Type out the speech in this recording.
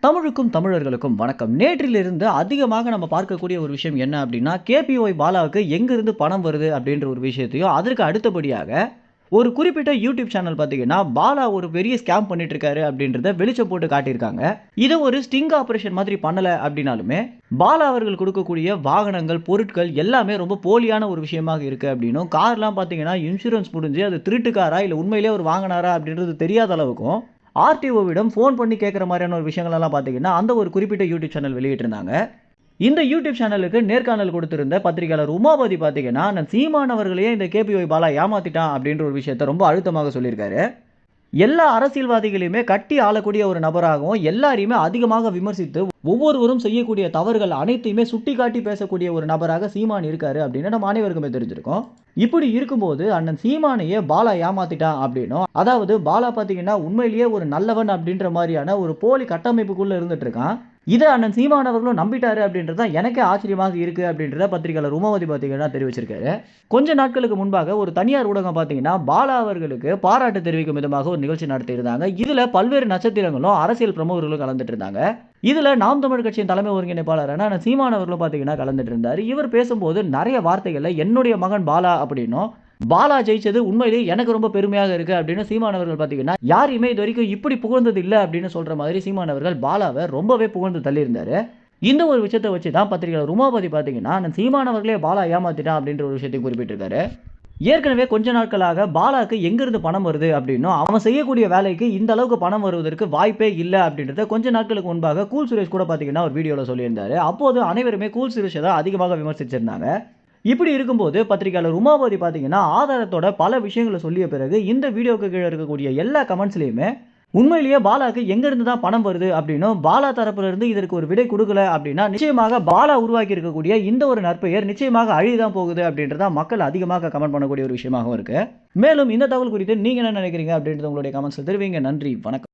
தமிழுக்கும் தமிழர்களுக்கும் வணக்கம். நேற்றிலிருந்து அதிகமாக நம்ம பார்க்கக்கூடிய ஒரு விஷயம் என்ன அப்படின்னா, கேபிஒய் பாலாவுக்கு எங்கிருந்து பணம் வருது அப்படின்ற ஒரு விஷயத்தையும், அதற்கு அடுத்தபடியாக ஒரு குறிப்பிட்ட யூடியூப் சேனல் பார்த்தீங்கன்னா, பாலா ஒரு பெரிய ஸ்கேம் பண்ணிட்டு இருக்காரு அப்படின்றத வெளிச்சம் போட்டு காட்டியிருக்காங்க. இதை ஒரு ஸ்டிங் ஆபரேஷன் மாதிரி பண்ணல அப்படின்னாலுமே, பாலா அவர்கள் கொடுக்கக்கூடிய வாகனங்கள், பொருட்கள் எல்லாமே ரொம்ப போலியான ஒரு விஷயமாக இருக்கு அப்படின்னும், கார்லாம் பார்த்தீங்கன்னா இன்சூரன்ஸ் முடிஞ்சு அது திருட்டு காரா இல்லை உண்மையிலேயே அவர் வாங்கினாரா அப்படின்றது தெரியாத அளவுக்கும் ஆர்டிஓவிடம் ஃபோன் பண்ணி கேட்குற மாதிரியான ஒரு விஷயங்கள் எல்லாம் பார்த்தீங்கன்னா, அந்த ஒரு குறிப்பிட்ட யூடியூப் சேனல் வெளியிட்டிருந்தாங்க. இந்த யூடியூப் சேனலுக்கு நேர்காணல் கொடுத்திருந்த பத்திரிகையாளர் உமாபதி பார்த்தீங்கன்னா, நான் சீமான் அவர்களையே இந்த கேபிஒய் பாலா ஏமாத்திட்டான் அப்படின்ற ஒரு விஷயத்த ரொம்ப அழுத்தமாக சொல்லியிருக்காரு. எல்லா அரசியல்வாதிகளையுமே கட்டி ஆளக்கூடிய ஒரு நபராகவும், எல்லாரையுமே அதிகமாக விமர்சித்து, ஒவ்வொருவரும் செய்யக்கூடிய தவறுகள் அனைத்தையுமே சுட்டிக்காட்டி பேசக்கூடிய ஒரு நபராக சீமான் இருக்காரு அப்படின்னு நம்ம அனைவருக்குமே தெரிஞ்சிருக்கும். இப்படி இருக்கும்போது அண்ணன் சீமானையே பாலா ஏமாத்திட்டான் அப்படின்னும், அதாவது பாலா பார்த்தீங்கன்னா உண்மையிலேயே ஒரு நல்லவன் அப்படின்ற மாதிரியான ஒரு போலி கட்டமைப்புக்குள்ள இருந்துட்டு இருக்கான். இதை அண்ணன் சீமான் அவர்களும் நம்பிட்டாரு அப்படின்றது தான் எனக்கே ஆச்சரியமாக இருக்கு அப்படின்றத பத்திரிகையாளர் உமாவதி பார்த்தீங்கன்னா தெரிவிச்சிருக்காரு. கொஞ்ச நாட்களுக்கு முன்பாக ஒரு தனியார் ஊடகம் பார்த்தீங்கன்னா, பாலா அவர்களுக்கு பாராட்டு தெரிவிக்கும் விதமாக ஒரு நிகழ்ச்சி நடத்தியிருந்தாங்க. இதுல பல்வேறு நட்சத்திரங்களும் அரசியல் பிரமுகர்களும் கலந்துட்டு இருந்தாங்க. இதுல நாம் தமிழ் கட்சியின் தலைமை ஒருங்கிணைப்பாளரான அண்ணன் சீமான் அவர்களும் பார்த்தீங்கன்னா கலந்துட்டு இருந்தாரு. இவர் பேசும்போது நிறைய வார்த்தைகள்ல என்னுடைய மகன் பாலா அப்படின்னும், பாலா ஜெயிச்சது உண்மையிலேயே எனக்கு ரொம்ப பெருமையாக இருக்கு அப்படின்னு சீமான் அவர்கள் பார்த்தீங்கன்னா, யாரையுமே இது வரைக்கும் இப்படி புகழ்ந்தது இல்ல அப்படின்னு சொல்ற மாதிரி சீமான் அவர்கள் பாலாவை ரொம்பவே புகழ்ந்து தள்ளியிருந்தாரு. இந்த ஒரு விஷயத்தை வச்சு தான் பத்திரிகையாளர் உமாபதி பார்த்தீங்கன்னா, நான் சீமான் அவர்களே பாலா ஏமாத்திட்டான் அப்படின்ற ஒரு விஷயத்தை குறிப்பிட்டிருக்காரு. ஏற்கனவே கொஞ்ச நாட்களாக பாலாக்கு எங்கிருந்து பணம் வருது அப்படின்னும், அவன் செய்யக்கூடிய வேலைக்கு இந்த அளவுக்கு பணம் வருவதற்கு வாய்ப்பே இல்லை அப்படின்றத கொஞ்ச நாட்களுக்கு முன்பாக கூல் சுரேஷ் கூட பார்த்தீங்கன்னா ஒரு வீடியோவில் சொல்லியிருந்தாரு. அப்போது அனைவருமே கூல் சுரேஷை தான் அதிகமாக விமர்சிச்சிருந்தாங்க. இப்படி இருக்கும்போது பத்திரிகையாளர் உமாபதி பார்த்தீங்கன்னா, ஆதாரத்தோட பல விஷயங்களை சொல்லிய பிறகு இந்த வீடியோக்கு கீழே இருக்கக்கூடிய எல்லா கமெண்ட்ஸ்லையுமே உண்மையிலேயே பாலாக்கு எங்கிருந்து தான் பணம் வருது அப்படின்னும், பாலா தரப்புல இருந்து இதற்கு ஒரு விடை கொடுக்கல அப்படின்னா நிச்சயமாக பாலா உருவாக்கி இருக்கக்கூடிய இந்த ஒரு நற்பெயர் நிச்சயமாக அழிதான் போகுது அப்படின்றத மக்கள் அதிகமாக கமெண்ட் பண்ணக்கூடிய ஒரு விஷயமாகவும் இருக்கு. மேலும் இந்த தகவல் குறித்து நீங்க என்ன நினைக்கிறீங்க அப்படின்றது உங்களுடைய கமெண்ட்ஸ் தெரிவிங்க. நன்றி, வணக்கம்.